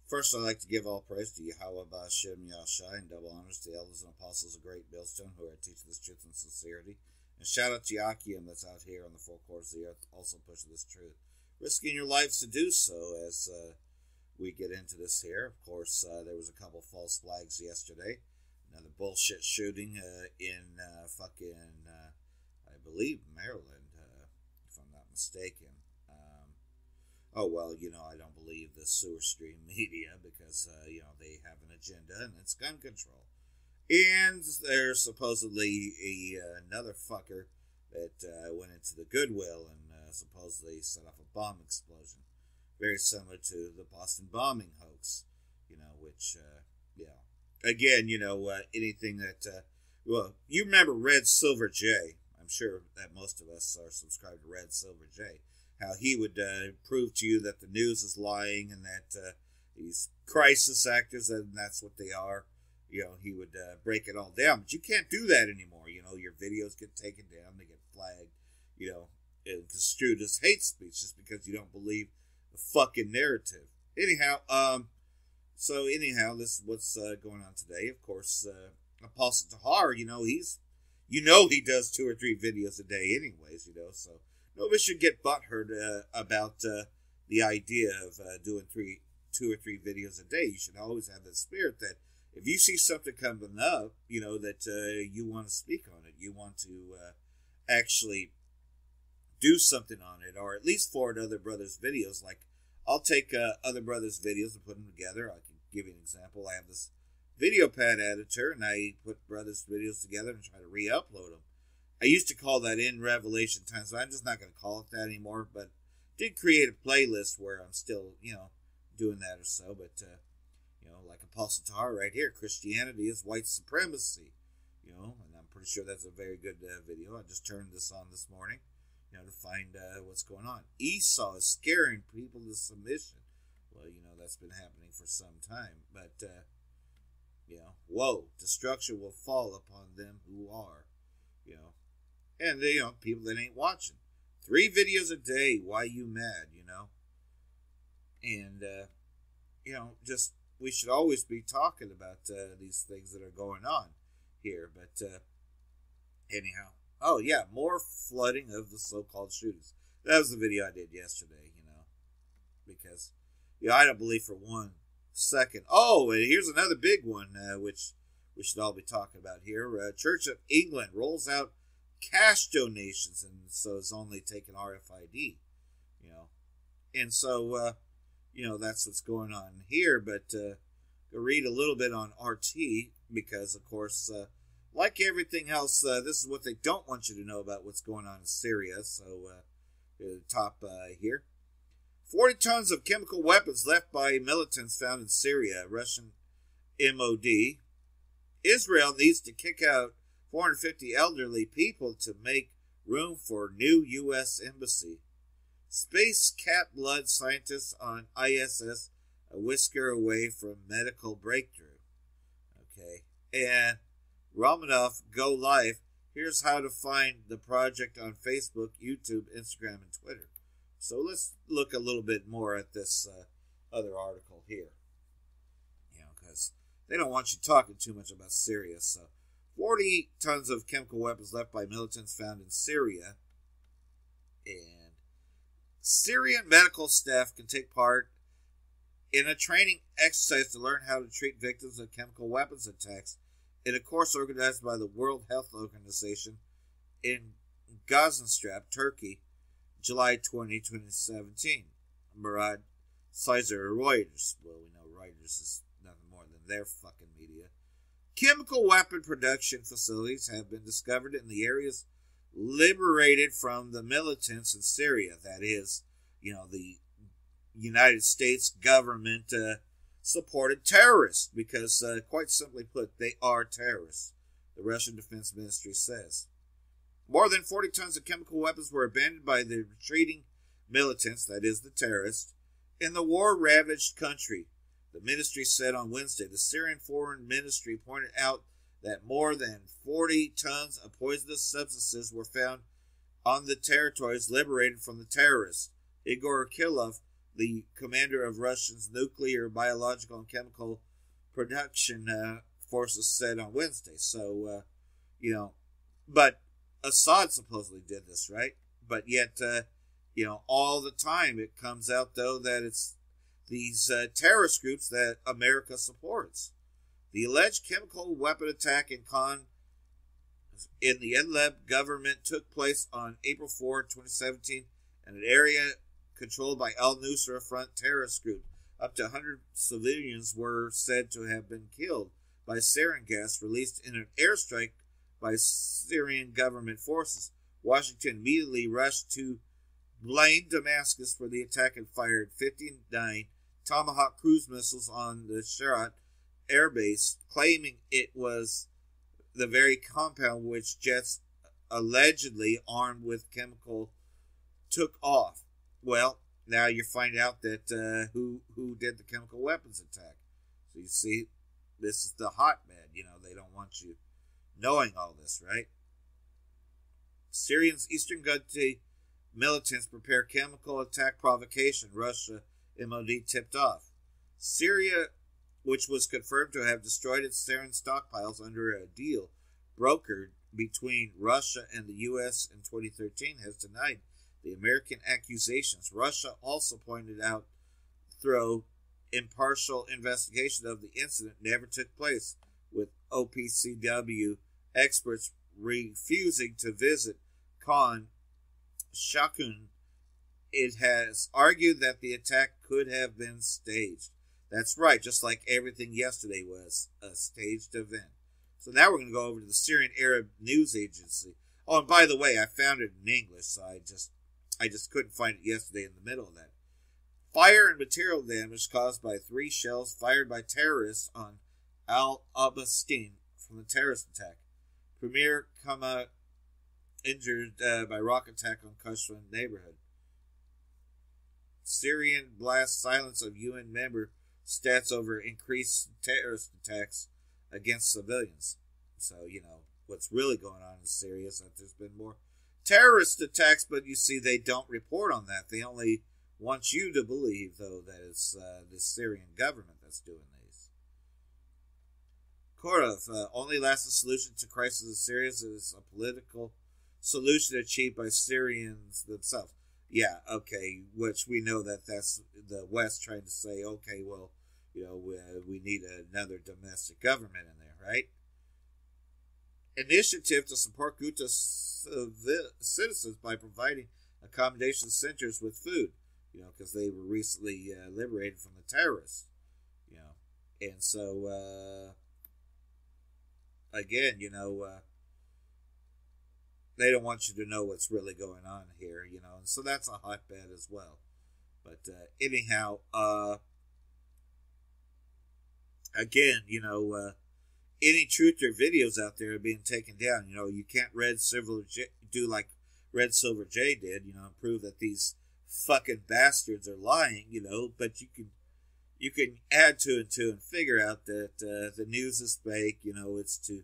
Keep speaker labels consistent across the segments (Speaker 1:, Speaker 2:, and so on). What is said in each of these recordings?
Speaker 1: First, I'd like to give all praise to Yahweh Ba'Shem Yahshai and double honors to the elders and apostles of Great Millstone who are teaching this truth and sincerity. And shout out to Yakim that's out here on the four corners of the earth also pushing this truth. Risking your lives to do so as we get into this here. Of course, there was a couple false flags yesterday. Another bullshit shooting in I believe, Maryland, if I'm not mistaken. Oh, well, I don't believe the sewer stream media because, they have an agenda and it's gun control. And there's supposedly another fucker that went into the Goodwill and supposedly set off a bomb explosion. Very similar to the Boston bombing hoax, which, again, anything that, you remember Red Silver J. I'm sure that most of us are subscribed to Red Silver J. How he would prove to you that the news is lying and that these crisis actors, and that's what they are. He would break it all down. But you can't do that anymore. Your videos get taken down. They get flagged, and construed as hate speech just because you don't believe the fucking narrative. Anyhow, this is what's going on today. Of course, Apostle Tahar, he does 2 or 3 videos a day anyways, so nobody should get butthurt about the idea of doing 2 or 3 videos a day. You should always have that spirit that if you see something coming up, that you want to speak on it. You want to actually do something on it, or at least forward other brothers' videos. Like, I'll take other brothers' videos and put them together. I can give you an example. I have this video pad editor, and I put brothers' videos together and try to re-upload them. I used to call that In Revelation Times, so I'm just not going to call it that anymore, but did create a playlist where I'm still, doing that or so, but, like Apostle Tahar right here, Christianity is white supremacy, and I'm pretty sure that's a very good video. I just turned this on this morning, to find what's going on. Esau is scaring people to submission. Well, that's been happening for some time, but, woe, destruction will fall upon them who are, and people that ain't watching. 3 videos a day, why you mad, and, just, we should always be talking about these things that are going on here, but, anyhow. Oh, yeah, more flooding of the so-called shootings. That was the video I did yesterday, because, I don't believe for one second. Oh, and here's another big one, which we should all be talking about here. Church of England rolls out cash donations, and so it's only taking RFID, and so, that's what's going on here, but go read a little bit on RT, because, of course, like everything else, this is what they don't want you to know about what's going on in Syria, so, the top here. 40 tons of chemical weapons left by militants found in Syria, Russian MOD. Israel needs to kick out 450 elderly people to make room for new U.S. embassy. Space cat blood scientists on ISS a whisker away from medical breakthrough. Okay. And Romanov Go Live. Here's how to find the project on Facebook, YouTube, Instagram, and Twitter. So let's look a little bit more at this other article here. Because they don't want you talking too much about Syria. So 40 tons of chemical weapons left by militants found in Syria. And Syrian medical staff can take part in a training exercise to learn how to treat victims of chemical weapons attacks in a course organized by the World Health Organization in Gaziantep, Turkey, July 20, 2017. Murad Sizer, Reuters. Well, we know Reuters is nothing more than their fucking media. Chemical weapon production facilities have been discovered in the areas liberated from the militants in Syria. That is, the United States government supported terrorists because, quite simply put, they are terrorists, the Russian Defense Ministry says. More than 40 tons of chemical weapons were abandoned by the retreating militants, that is, the terrorists, in the war-ravaged country. The ministry said on Wednesday. The Syrian Foreign Ministry pointed out that more than 40 tons of poisonous substances were found on the territories liberated from the terrorists. Igor Kilov, the commander of Russia's nuclear, biological, and chemical production forces said on Wednesday. So, but Assad supposedly did this, right? But yet, all the time it comes out, though, that it's these terrorist groups that America supports. The alleged chemical weapon attack in the Idlib government took place on April 4, 2017, in an area controlled by al-Nusra Front terrorist group. Up to 100 civilians were said to have been killed by sarin gas released in an airstrike by Syrian government forces. Washington immediately rushed to blame Damascus for the attack and fired 59 Tomahawk cruise missiles on the Sharat air base, claiming it was the very compound which jets allegedly armed with chemical took off. Well, now you find out that who did the chemical weapons attack. So you see, this is the hotbed. They don't want you knowing all this, right? Syria's Eastern Ghouta militants prepare chemical attack provocation. Russia MOD tipped off. Syria, which was confirmed to have destroyed its sarin stockpiles under a deal brokered between Russia and the U.S. in 2013, has denied the American accusations. Russia also pointed out through impartial investigation of the incident never took place, with OPCW experts refusing to visit Khan Shakun. It has argued that the attack could have been staged. That's right, just like everything yesterday was a staged event. So now we're going to go over to the Syrian Arab News Agency. Oh, and by the way, I found it in English, so I just couldn't find it yesterday in the middle of that. Fire and material damage caused by 3 shells fired by terrorists on Al-Abastin from the terrorist attack. Premier Kama injured by rocket attack on Kashvan neighborhood. Syrian blast silence of UN member stats over increased terrorist attacks against civilians. So, what's really going on in Syria is that there's been more terrorist attacks, but you see they don't report on that. They only want you to believe, though, that it's the Syrian government that's doing these. Korov, only lasting solution to crisis in Syria is a political solution achieved by Syrians themselves. Yeah, okay, which we know that's the West trying to say, okay, well, we need another domestic government in there, right? Initiative to support Ghouta citizens by providing accommodation centers with food, because they were recently liberated from the terrorists, and so, again, they don't want you to know what's really going on here, and so that's a hotbed as well. But anyhow, again, any truther videos out there are being taken down. You can't do like Red Silver J did, prove that these fucking bastards are lying, but you can add two and two and figure out that the news is fake, it's to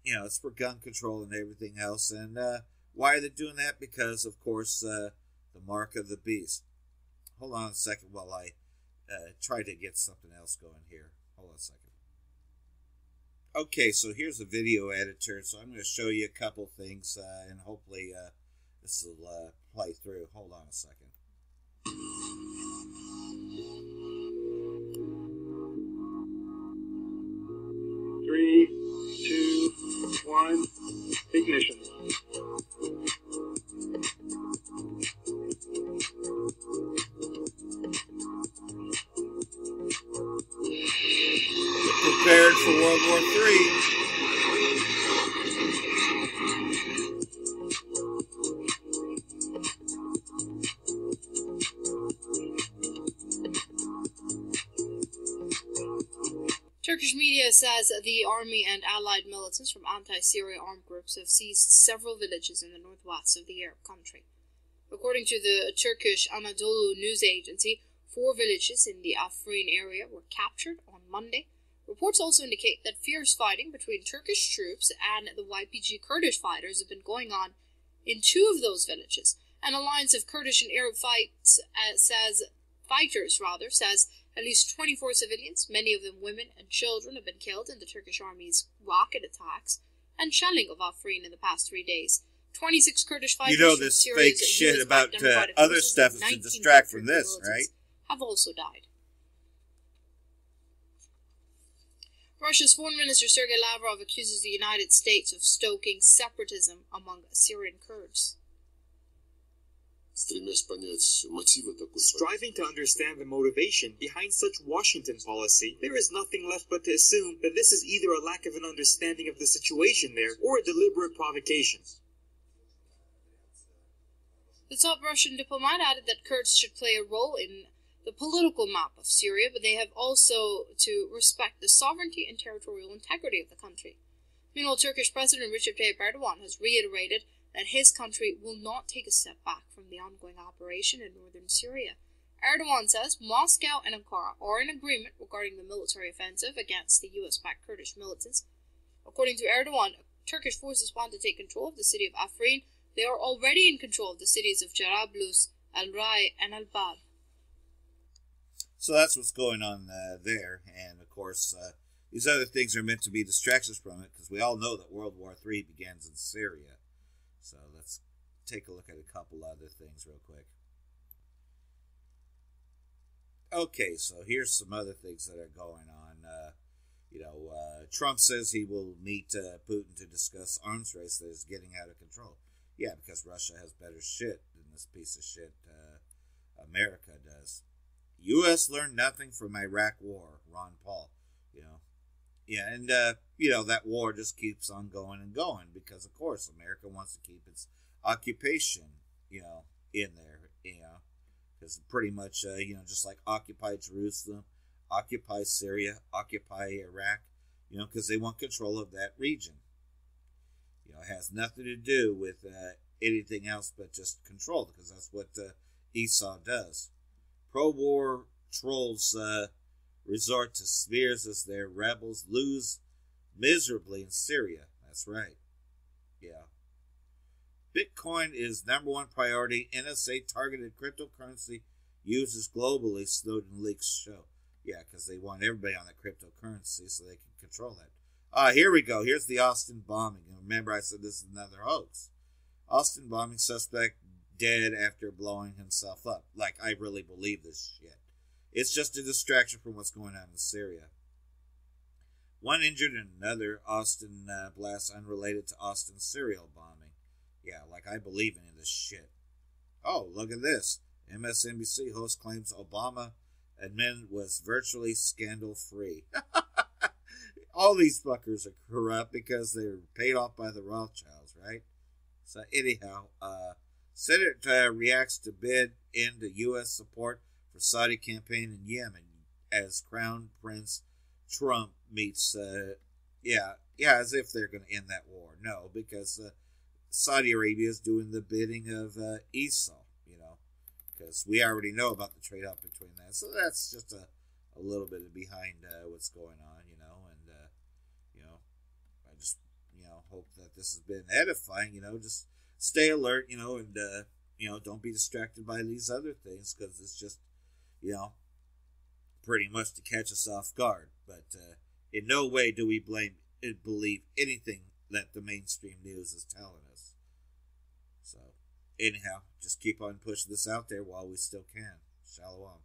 Speaker 1: it's for gun control and everything else. And why are they doing that? Because, of course, the mark of the beast. Hold on a second while I try to get something else going here. Hold on a second. Okay, so here's a video editor. So I'm going to show you a couple things, and hopefully this will play through. Hold on a second.
Speaker 2: 3, 2, 1, ignition.
Speaker 1: Prepared for World War III.
Speaker 3: Turkish media says the army and allied militants from anti-Syria armed groups have seized several villages in the northwest of the Arab country. According to the Turkish Anadolu news agency, 4 villages in the Afrin area were captured on Monday. Reports also indicate that fierce fighting between Turkish troops and the YPG Kurdish fighters have been going on in 2 of those villages, An alliance of Kurdish and Arab fighters says at least 24 civilians, many of them women and children, have been killed in the Turkish army's rocket attacks and shelling of Afrin in the past 3 days. 26 Kurdish fighters
Speaker 1: this fake shit about other stuff is to distract from this, right?
Speaker 3: Have also died. Russia's Foreign Minister Sergei Lavrov accuses the United States of stoking separatism among Syrian Kurds.
Speaker 4: Striving to understand the motivation behind such Washington policy, there is nothing left but to assume that this is either a lack of an understanding of the situation there or a deliberate provocation.
Speaker 3: The top Russian diplomat added that Kurds should play a role in the political map of Syria, but they have also to respect the sovereignty and territorial integrity of the country. Meanwhile, Turkish President Recep Tayyip Erdogan has reiterated that his country will not take a step back from the ongoing operation in northern Syria. Erdogan says Moscow and Ankara are in agreement regarding the military offensive against the US-backed Kurdish militants. According to Erdogan, Turkish forces want to take control of the city of Afrin. They are already in control of the cities of Jarablus, Al-Rai, and Al-Bab.
Speaker 1: So that's what's going on there. And, of course, these other things are meant to be distractions from it, because we all know that World War III begins in Syria. So let's take a look at a couple other things real quick. Okay, so here's some other things that are going on. Trump says he will meet Putin to discuss arms race that is getting out of control. Yeah, because Russia has better shit than this piece of shit America does. U.S. learned nothing from Iraq war, Ron Paul. Yeah, and, that war just keeps on going and going because, of course, America wants to keep its occupation, in there, because pretty much, just like occupy Jerusalem, occupy Syria, occupy Iraq, because they want control of that region. It has nothing to do with anything else but just control, because that's what Esau does. Pro-war trolls resort to smears as their rebels lose miserably in Syria. That's right. Yeah. Bitcoin is number one priority. NSA targeted cryptocurrency users globally, Snowden leaks show. Yeah, because they want everybody on that cryptocurrency so they can control that. Here we go. Here's the Austin bombing. And remember, I said this is another hoax. Austin bombing suspect dead after blowing himself up. Like, I really believe this shit. It's just a distraction from what's going on in Syria. One injured and another Austin blast unrelated to Austin serial bombing. Yeah, like I believe in this shit. Oh, look at this. MSNBC host claims Obama admin was virtually scandal-free. All these fuckers are corrupt because they're paid off by the Rothschilds, right? So anyhow, Senate reacts to bid into U.S. support for Saudi campaign in Yemen as Crown Prince Trump meets, as if they're going to end that war. No, because Saudi Arabia is doing the bidding of Esau, because we already know about the trade-off between that. So that's just a little bit of behind what's going on, and, I just, hope that this has been edifying, just stay alert, and, don't be distracted by these other things, because it's just, pretty much to catch us off guard. But in no way do we believe anything that the mainstream news is telling us. So, anyhow, just keep on pushing this out there while we still can. Shalom.